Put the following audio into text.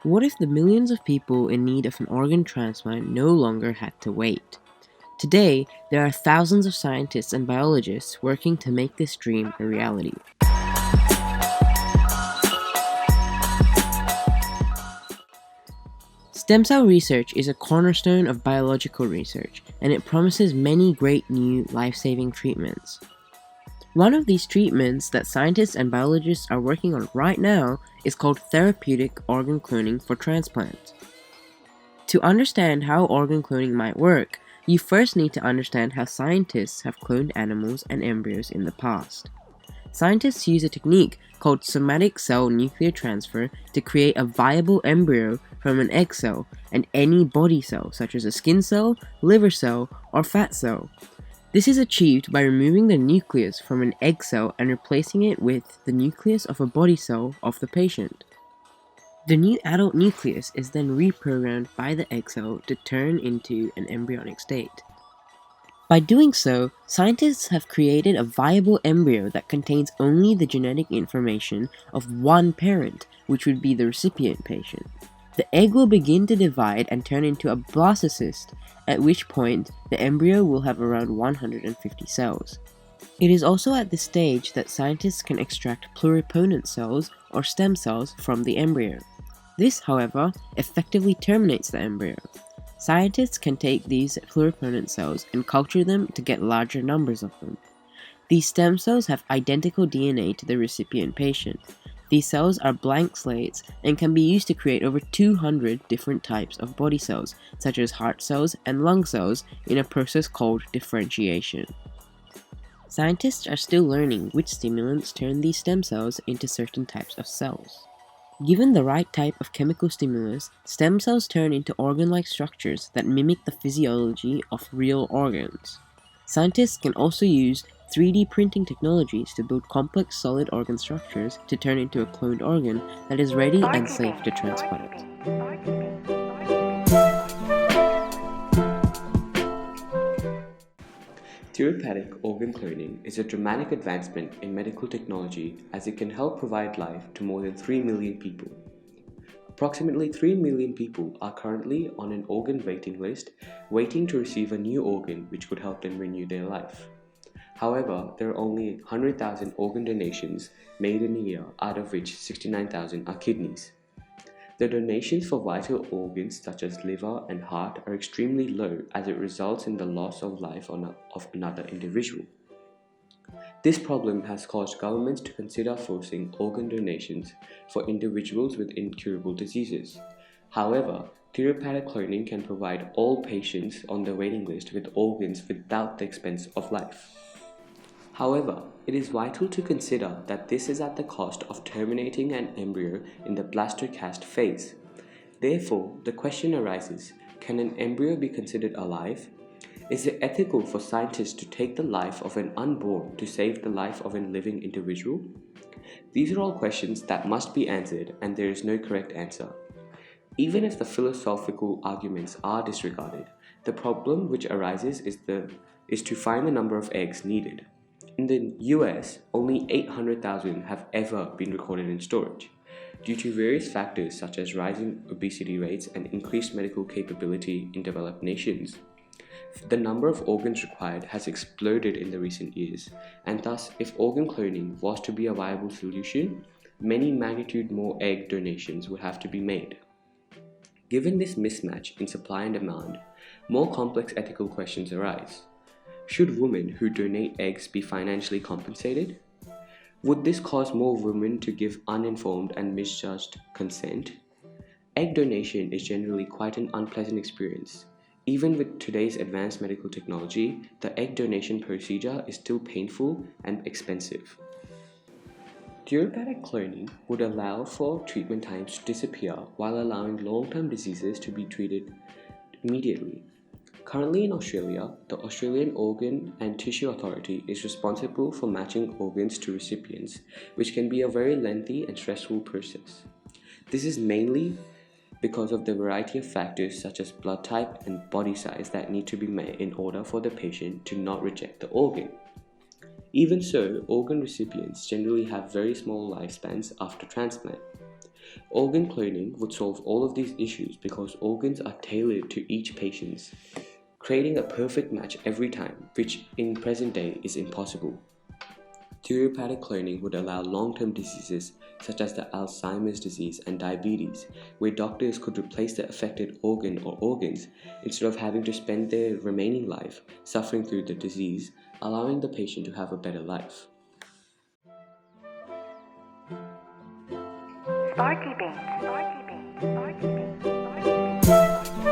What if the millions of people in need of an organ transplant no longer had to wait? Today, there are thousands of scientists and biologists working to make this dream a reality. Stem cell research is a cornerstone of biological research, and it promises many great new life-saving treatments. One of these treatments that scientists and biologists are working on right now is called therapeutic organ cloning for transplant. To understand how organ cloning might work, you first need to understand how scientists have cloned animals and embryos in the past. Scientists use a technique called somatic cell nuclear transfer to create a viable embryo from an egg cell and any body cell, such as a skin cell, liver cell, or fat cell. This is achieved by removing the nucleus from an egg cell and replacing it with the nucleus of a body cell of the patient. The new adult nucleus is then reprogrammed by the egg cell to turn into an embryonic state. By doing so, scientists have created a viable embryo that contains only the genetic information of one parent, which would be the recipient patient. The egg will begin to divide and turn into a blastocyst, at which point the embryo will have around 150 cells. It is also at this stage that scientists can extract pluripotent cells or stem cells from the embryo. This, however, effectively terminates the embryo. Scientists can take these pluripotent cells and culture them to get larger numbers of them. These stem cells have identical DNA to the recipient patient. These cells are blank slates and can be used to create over 200 different types of body cells, such as heart cells and lung cells, in a process called differentiation. Scientists are still learning which stimulants turn these stem cells into certain types of cells. Given the right type of chemical stimulus, stem cells turn into organ-like structures that mimic the physiology of real organs. Scientists can also use 3D printing technologies to build complex solid organ structures to turn into a cloned organ that is ready and safe to transplant. Therapeutic organ cloning is a dramatic advancement in medical technology as it can help provide life to more than 3 million people. Approximately 3 million people are currently on an organ waiting list, waiting to receive a new organ which could help them renew their life. However, there are only 100,000 organ donations made in a year, out of which 69,000 are kidneys. The donations for vital organs such as liver and heart are extremely low as it results in the loss of life of another individual. This problem has caused governments to consider forcing organ donations for individuals with incurable diseases. However, therapeutic cloning can provide all patients on the waiting list with organs without the expense of life. However, it is vital to consider that this is at the cost of terminating an embryo in the blastocyst phase. Therefore, the question arises, can an embryo be considered alive? Is it ethical for scientists to take the life of an unborn to save the life of a living individual? These are all questions that must be answered, and there is no correct answer. Even if the philosophical arguments are disregarded, the problem which arises is to find the number of eggs needed. In the US, only 800,000 have ever been recorded in storage. Due to various factors such as rising obesity rates and increased medical capability in developed nations, the number of organs required has exploded in the recent years, and thus, if organ cloning was to be a viable solution, many magnitude more egg donations would have to be made. Given this mismatch in supply and demand, more complex ethical questions arise. Should women who donate eggs be financially compensated? Would this cause more women to give uninformed and misjudged consent? Egg donation is generally quite an unpleasant experience. Even with today's advanced medical technology, the egg donation procedure is still painful and expensive. Therapeutic cloning would allow for treatment times to disappear while allowing long-term diseases to be treated immediately. Currently in Australia, the Australian Organ and Tissue Authority is responsible for matching organs to recipients, which can be a very lengthy and stressful process. This is mainly because of the variety of factors such as blood type and body size that need to be met in order for the patient to not reject the organ. Even so, organ recipients generally have very small lifespans after transplant. Organ cloning would solve all of these issues because organs are tailored to each patient's, creating a perfect match every time, which in present day is impossible. Therapeutic cloning would allow long-term diseases such as the Alzheimer's disease and diabetes, where doctors could replace the affected organ or organs instead of having to spend their remaining life suffering through the disease, allowing the patient to have a better life. Sparky Beans, Sparky Beans, Sparky Beans, Sparky Beans.